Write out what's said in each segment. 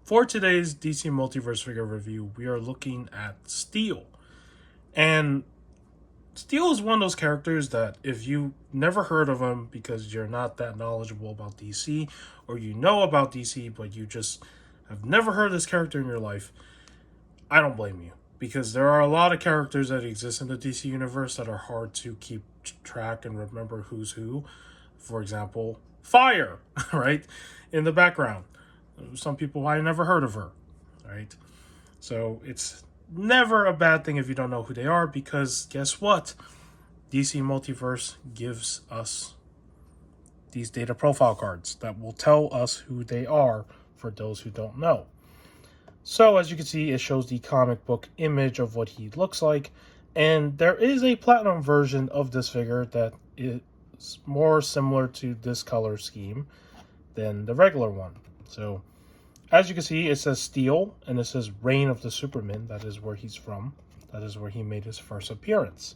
For today's DC Multiverse figure review, we are looking at Steel. And Steel is one of those characters that if you never heard of him because you're not that knowledgeable about DC, or you know about DC but you just have never heard of this character in your life, I don't blame you. Because there are a lot of characters that exist in the DC universe that are hard to keep track and remember who's who. For example, Fire, right? In the background. Some people, I never heard of her, right? So it's never a bad thing if you don't know who they are, because guess what? DC Multiverse gives us these data profile cards that will tell us who they are for those who don't know. So as you can see, it shows the comic book image of what he looks like, and there is a platinum version of this figure that is more similar to this color scheme than the regular one. So as you can see, it says Steel, and it says Reign of the Supermen. That is where he's from. That is where he made his first appearance.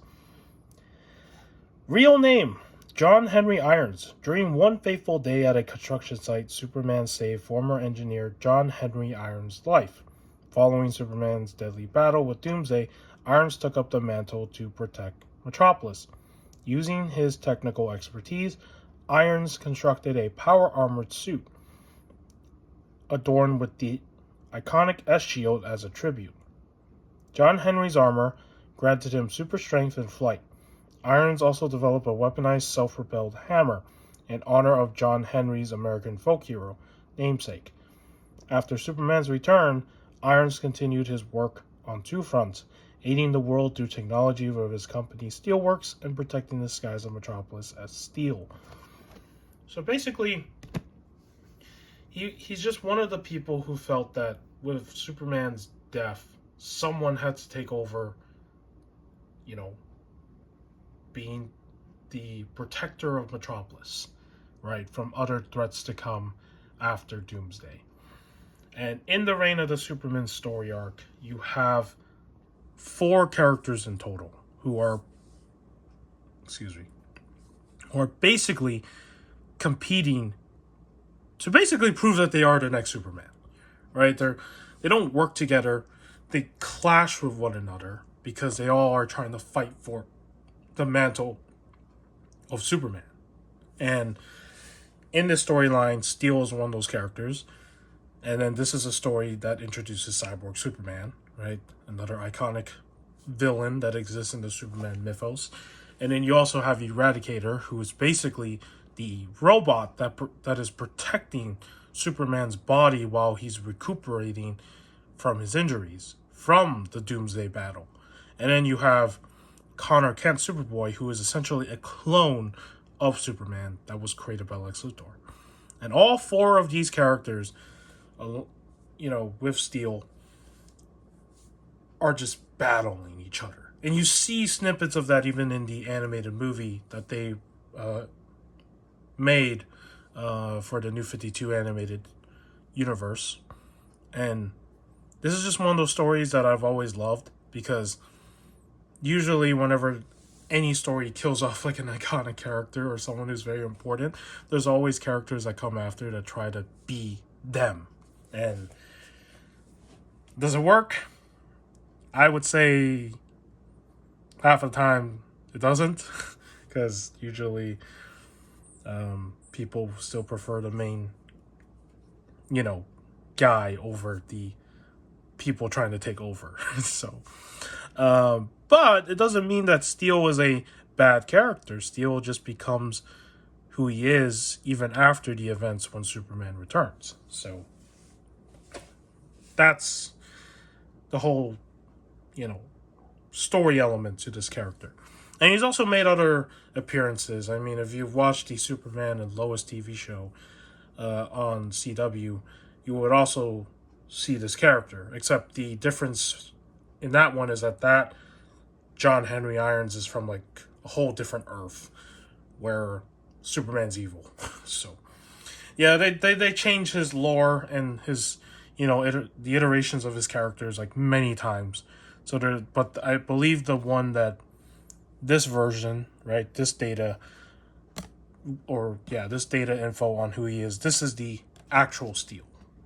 Real name, John Henry Irons. During one fateful day at a construction site, Superman saved former engineer John Henry Irons' life. Following Superman's deadly battle with Doomsday, Irons took up the mantle to protect Metropolis. Using his technical expertise, Irons constructed a power-armored suit adorned with the iconic S-shield as a tribute. John Henry's armor granted him super strength and flight. Irons also developed a weaponized self-propelled hammer in honor of John Henry's American folk hero namesake. After Superman's return, Irons continued his work on two fronts, aiding the world through technology with his company Steelworks and protecting the skies of Metropolis as Steel. So basically, he's just one of the people who felt that with Superman's death, someone had to take over, being the protector of Metropolis, right, from other threats to come after Doomsday. And in the Reign of the Superman story arc, you have 4 characters in total who are basically competing to basically prove that they are the next Superman, right? They don't work together. They clash with one another because they all are trying to fight for the mantle of Superman. And in this storyline, Steel is one of those characters. And then this is a story that introduces Cyborg Superman, right? Another iconic villain that exists in the Superman mythos. And then you also have Eradicator, who is basically the robot that is protecting Superman's body while he's recuperating from his injuries from the Doomsday battle. And then you have Connor Kent Superboy, who is essentially a clone of Superman that was created by Lex Luthor. And all 4 of these characters, with Steel, are just battling each other. And you see snippets of that even in the animated movie that they made for the New 52 animated universe. And this is just one of those stories that I've always loved, because usually whenever any story kills off like an iconic character or someone who's very important, there's always characters that come after that try to be them. And does it work? I would say half the time it doesn't, because usually people still prefer the main, guy over the people trying to take over. So, but it doesn't mean that Steel is a bad character. Steel just becomes who he is even after the events when Superman returns. So that's the whole, story element to this character. And he's also made other appearances. I mean, if you've watched the Superman and Lois TV show on CW, you would also see this character. Except the difference in that one is that John Henry Irons is from like a whole different Earth where Superman's evil. So, yeah, they changed his lore and his, the iterations of his characters like many times. So but I believe the one that this version, right, this data info on who he is, this is the actual Steel.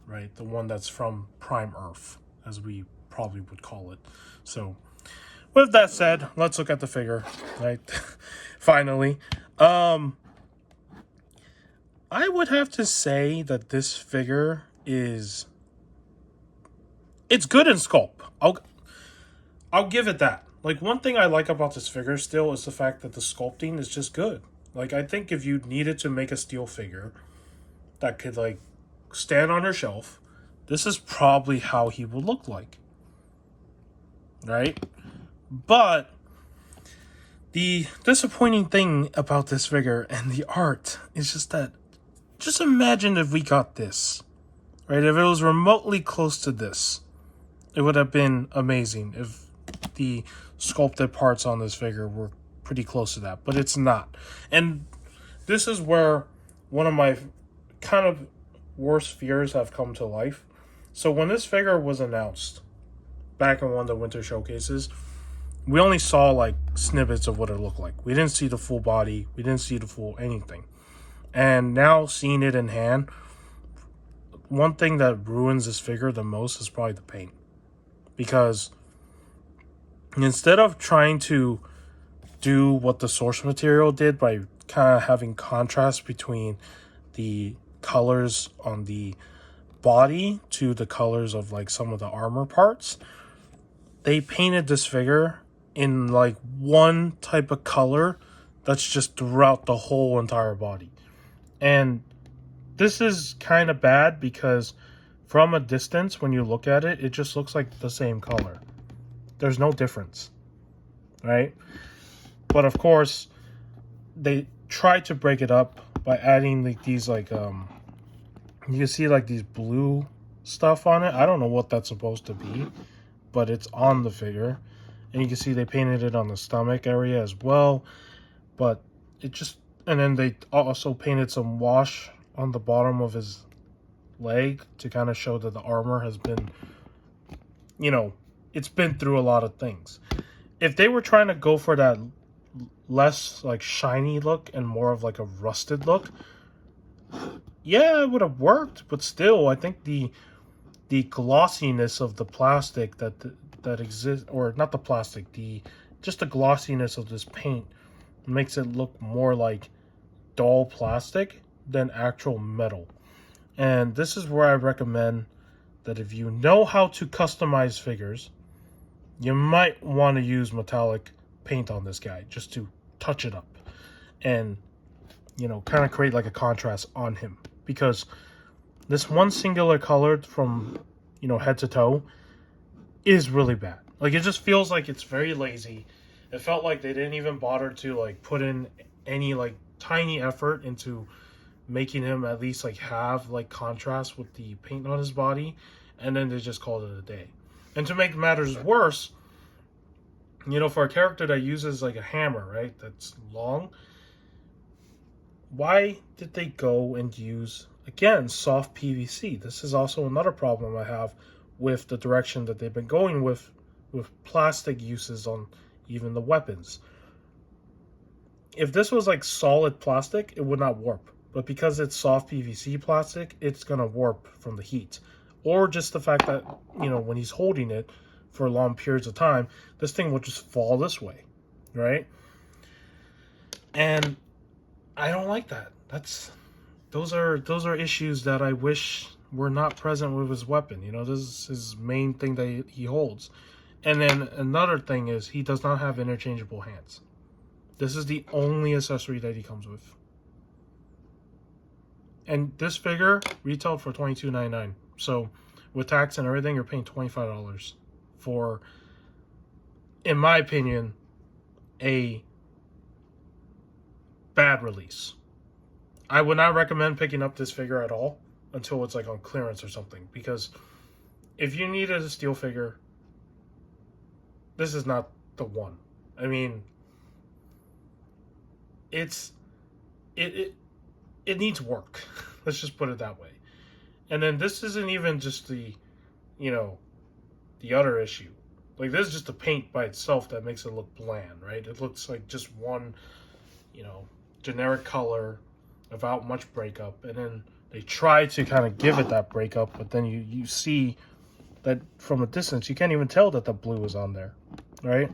right? The one that's from Prime Earth, as we probably would call it. So, with that said, let's look at the figure, right? Finally. I would have to say that this figure is... It's good in sculpt. I'll give it that. Like, one thing I like about this figure still is the fact that the sculpting is just good. Like, I think if you needed to make a steel figure that could, like, stand on your shelf, this is probably how he would look like. Right? But the disappointing thing about this figure and the art is just that, just imagine if we got this. Right? If it was remotely close to this, it would have been amazing if the sculpted parts on this figure were pretty close to that, but it's not. And this is where one of my kind of worst fears have come to life. So when this figure was announced back in one of the winter showcases, we only saw like snippets of what it looked like. We didn't see the full body. We didn't see the full anything. And now seeing it in hand, one thing that ruins this figure the most is probably the paint. Because instead of trying to do what the source material did by kind of having contrast between the colors on the body to the colors of like some of the armor parts, they painted this figure in like one type of color that's just throughout the whole entire body. And this is kind of bad because from a distance, when you look at it, it just looks like the same color. There's no difference, right? But of course, they try to break it up by adding like these like you can see like these blue stuff on it. I don't know what that's supposed to be, but it's on the figure. And you can see they painted it on the stomach area as well. But it just... And then they also painted some wash on the bottom of his leg to kind of show that the armor has been, you know, it's been through a lot of things. If they were trying to go for that less like shiny look and more of like a rusted look, yeah, it would have worked. But still, I think the glossiness of the plastic that exists, or not the plastic, just the glossiness of this paint makes it look more like dull plastic than actual metal. And this is where I recommend that if you know how to customize figures, you might want to use metallic paint on this guy just to touch it up and, you know, kind of create like a contrast on him. Because this one singular color from, you know, head to toe is really bad. Like, it just feels like it's very lazy. It felt like they didn't even bother to like put in any like tiny effort into making him at least like have like contrast with the paint on his body, and then they just called it a day. And to make matters worse, you know, for a character that uses like a hammer, right, that's long, why did they go and use, again, soft PVC? This is also another problem I have with the direction that they've been going with plastic uses on even the weapons. If this was like solid plastic, it would not warp. But because it's soft PVC plastic, it's going to warp from the heat. Or just the fact that, you know, when he's holding it for long periods of time, this thing will just fall this way, right? And I don't like that. Those are issues that I wish were not present with his weapon. You know, this is his main thing that he holds. And then another thing is he does not have interchangeable hands. This is the only accessory that he comes with. And this figure retailed for $22.99. So with tax and everything, you're paying $25 for, in my opinion, a bad release. I would not recommend picking up this figure at all until it's like on clearance or something. Because if you needed a steel figure, this is not the one. I mean, it needs work. Let's just put it that way. And then this isn't even just the, you know, the other issue. Like, this is just the paint by itself that makes it look bland, right? It looks like just one, you know, generic color without much breakup. And then They try to kind of give it that breakup, but then you see that from a distance, you can't even tell that the blue is on there, right?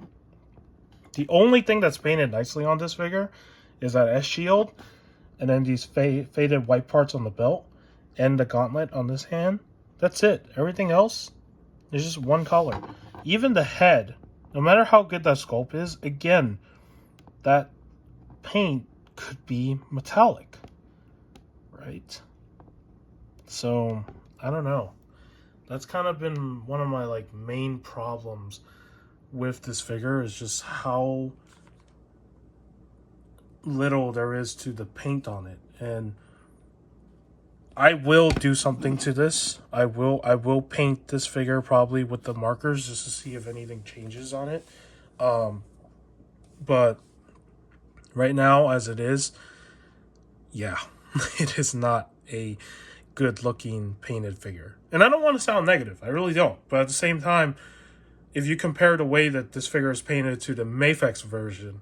The only thing that's painted nicely on this figure is that S shield, and then these faded white parts on the belt, and the gauntlet on this hand. That's it. Everything else is just one color. Even the head, no matter how good that sculpt is, again, that paint could be metallic, right? So, I don't know. That's kind of been one of my like main problems with this figure, is just how little there is to the paint on it. And I will do something to this. I will paint this figure probably with the markers just to see if anything changes on it. But right now, as it is, yeah, it is not a good looking painted figure. And I don't want to sound negative, I really don't. But at the same time, if you compare the way that this figure is painted to the Mafex version,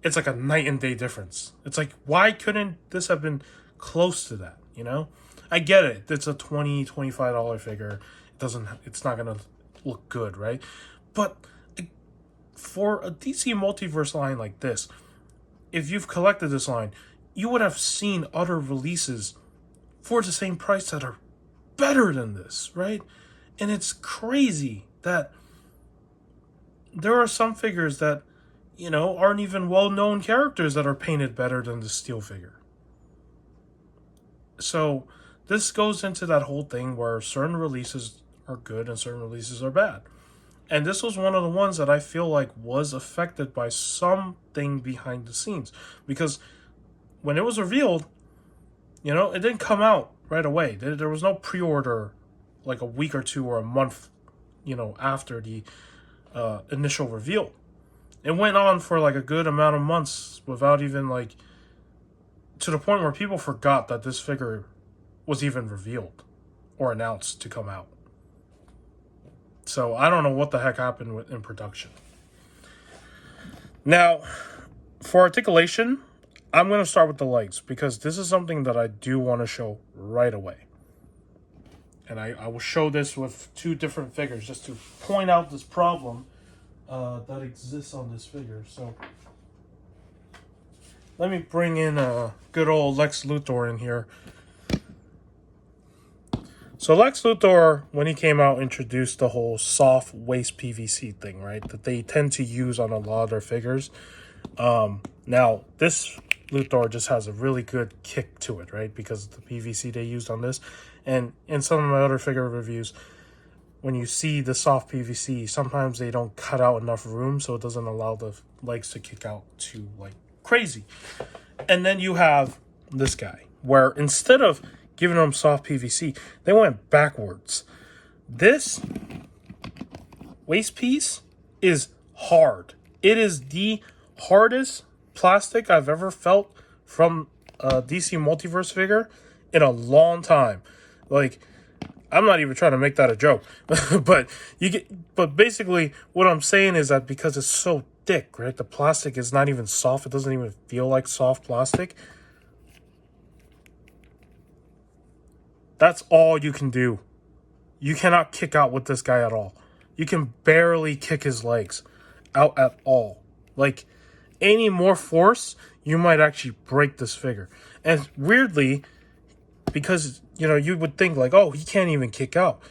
it's like a night and day difference. It's like, why couldn't this have been close to that, you know? I get it. It's a $20, $25 figure. It's not going to look good, right? But for a DC Multiverse line like this, if you've collected this line, you would have seen other releases for the same price that are better than this, right? And it's crazy that there are some figures that, you know, aren't even well-known characters that are painted better than the Steel figure. So this goes into that whole thing where certain releases are good and certain releases are bad. And this was one of the ones that I feel like was affected by something behind the scenes. Because when it was revealed, you know, it didn't come out right away. There was no pre-order like a week or two or a month, you know, after the initial reveal. It went on for like a good amount of months without even like, to the point where people forgot that this figure was even revealed or announced to come out. So I don't know what the heck happened in production. Now, for articulation, I'm going to start with the legs because this is something that I do want to show right away. And I will show this with two different figures just to point out this problem that exists on this figure. So let me bring in good old Lex Luthor in here. So Lex Luthor, when he came out, introduced the whole soft waist PVC thing, right? That they tend to use on a lot of their figures. Now, this Luthor just has a really good kick to it, right? Because of the PVC they used on this. And in some of my other figure reviews, when you see the soft PVC, sometimes they don't cut out enough room, so it doesn't allow the legs to kick out too, like, crazy. And then you have this guy, where instead of giving them soft PVC, they went backwards. This waist piece is hard. It is the hardest plastic I've ever felt from a DC Multiverse figure in a long time. Like, I'm not even trying to make that a joke, but basically what I'm saying is that because it's so thick, right? The plastic is not even soft. It doesn't even feel like soft plastic. That's all you can do. You cannot kick out with this guy at all. You can barely kick his legs out at all. Like, any more force, you might actually break this figure. And weirdly, because, you know, you would think like, oh, he can't even kick out.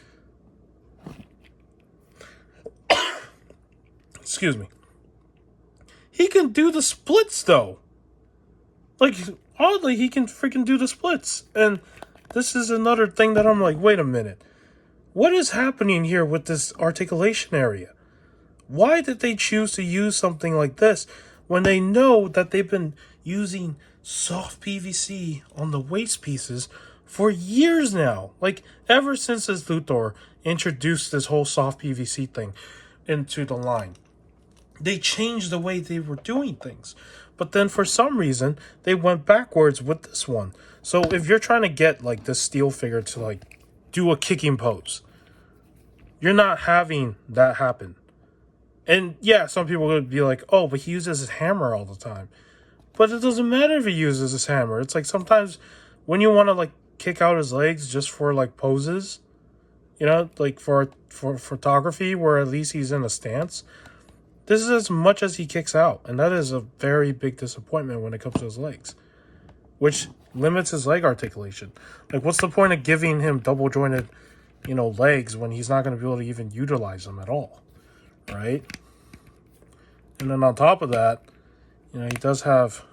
Excuse me. He can do the splits, though. Like, oddly, he can freaking do the splits. And this is another thing that I'm like, wait a minute. What is happening here with this articulation area? Why did they choose to use something like this when they know that they've been using soft PVC on the waist pieces for years now? Like, ever since this Luthor introduced this whole soft PVC thing into the line, they changed the way they were doing things. But then for some reason, they went backwards with this one. So if you're trying to get like this steel figure to like do a kicking pose, you're not having that happen. And yeah, some people would be like, oh, but he uses his hammer all the time. But it doesn't matter if he uses his hammer. It's like sometimes when you want to like kick out his legs just for like poses, you know, like for photography where at least he's in a stance. This is as much as he kicks out, and that is a very big disappointment when it comes to his legs, which limits his leg articulation. Like, what's the point of giving him double jointed, you know, legs when he's not going to be able to even utilize them at all, right? And then on top of that, you know, he does have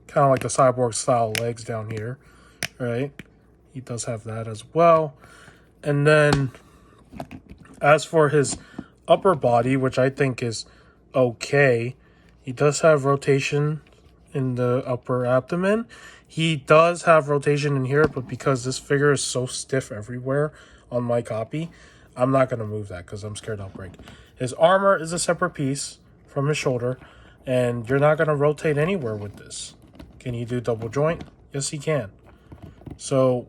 kind of like the cyborg style legs down here, right? He does have that as well. And then as for his upper body, which I think is okay, he does have rotation in the upper abdomen. He does have rotation in here, but because this figure is so stiff everywhere on my copy, I'm not going to move that because I'm scared I'll break. His armor is a separate piece from his shoulder, and you're not going to rotate anywhere with this. Can he do double joint? Yes, he can. So,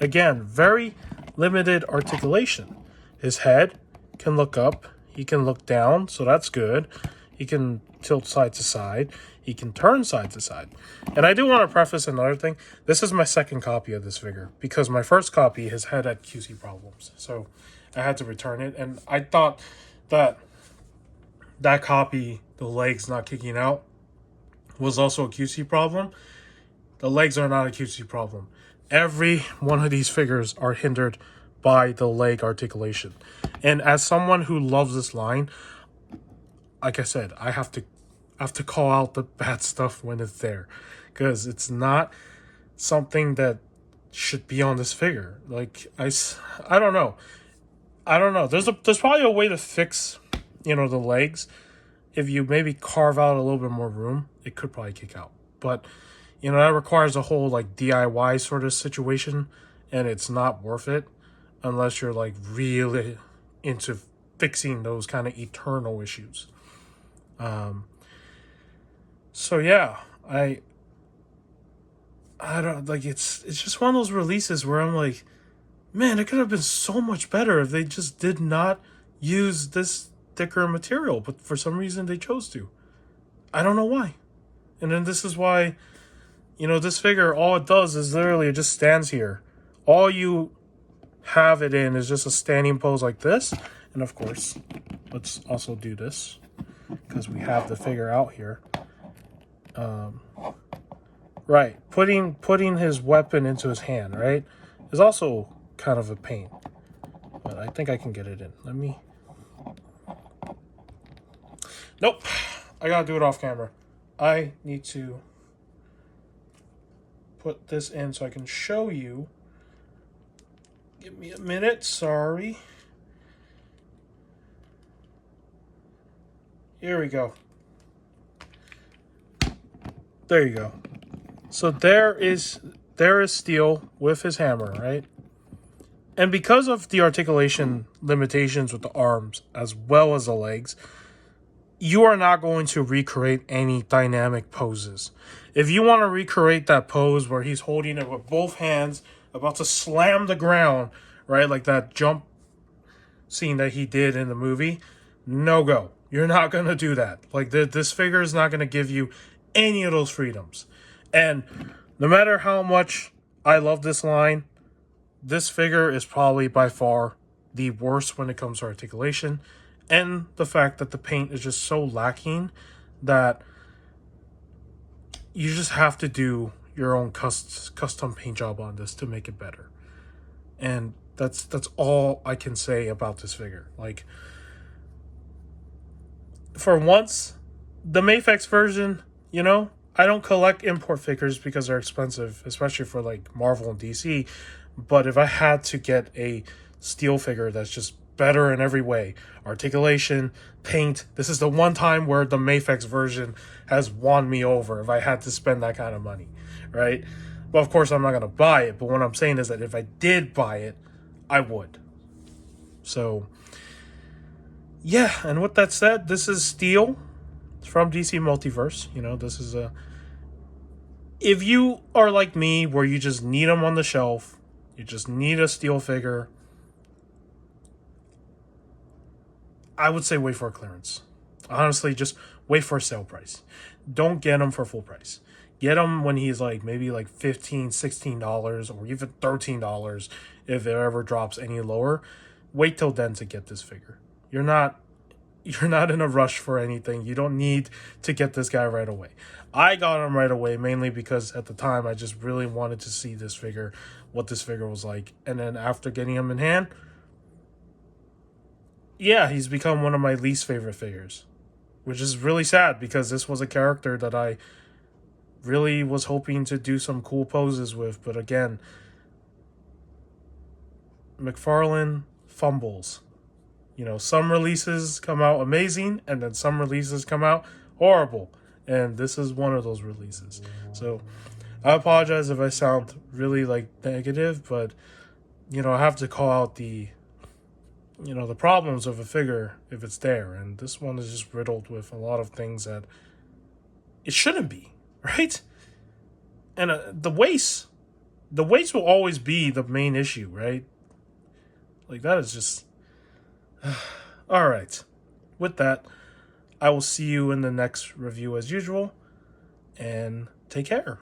again, very limited articulation. His head can look up. He can look down, so that's good. He can tilt side to side. He can turn side to side. And I do want to preface another thing. This is my second copy of this figure because my first copy, his head had QC problems. So I had to return it. And I thought that that copy, the legs not kicking out, was also a QC problem. The legs are not a QC problem. Every one of these figures are hindered by the leg articulation. And as someone who loves this line, like I said, I have to call out the bad stuff when it's there, because it's not something that should be on this figure. Like I don't know. There's probably a way to fix, you know, the legs. If you maybe carve out a little bit more room, it could probably kick out. But, you know, that requires a whole like DIY sort of situation, and it's not worth it unless you're like really into fixing those kind of eternal issues. So yeah, I don't like, it's just one of those releases where I'm like, man, it could have been so much better if they just did not use this thicker material, but for some reason they chose to. I don't know why. And then this is why, you know, this figure, all it does is literally it just stands here. All you have it in is just a standing pose like this. And of course, let's also do this because we have the figure out here. Right, putting his weapon into his hand, right, is also kind of a pain. But I think I can get it in. Let me... Nope, I gotta do it off camera. I need to put this in so I can show you. Give me a minute, sorry. Here we go. There you go. So there is Steel with his hammer, right? And because of the articulation limitations with the arms as well as the legs, you are not going to recreate any dynamic poses. If you want to recreate that pose where he's holding it with both hands, about to slam the ground, right? Like that jump scene that he did in the movie, no go. You're not going to do that. Like this figure is not going to give you any of those freedoms. And no matter how much I love this line, this figure is probably by far the worst when it comes to articulation, and the fact that the paint is just so lacking that you just have to do your own custom paint job on this to make it better. And that's all I can say about this figure. Like, for once, the Mafex version, you know, I don't collect import figures because they're expensive, especially for like Marvel and DC. But if I had to get a Steel figure that's just better in every way, articulation, paint, this is the one time where the Mafex version has won me over if I had to spend that kind of money, right? Well, of course, I'm not going to buy it. But what I'm saying is that if I did buy it, I would. So, yeah. And with that said, this is Steel from DC Multiverse. You know, this is a... If you are like me, where you just need them on the shelf, you just need a Steel figure, I would say wait for a clearance. Honestly, just wait for a sale price. Don't get them for full price. Get him when he's like maybe like $15, $16 or even $13 if it ever drops any lower. Wait till then to get this figure. You're not in a rush for anything. You don't need to get this guy right away. I got him right away mainly because at the time I just really wanted to see this figure, what this figure was like. And then after getting him in hand, yeah, he's become one of my least favorite figures, which is really sad because this was a character that I really was hoping to do some cool poses with. But again, Mcfarlane fumbles. You know, some releases come out amazing, and then some releases come out horrible. And this is one of those releases. So I apologize if I sound really like negative, but you know, I have to call out the the problems of a figure if it's there. And this one is just riddled with a lot of things that it shouldn't be, right? And the waist will always be the main issue, right? Like that is just all right. With that, I will see you in the next review as usual, and take care.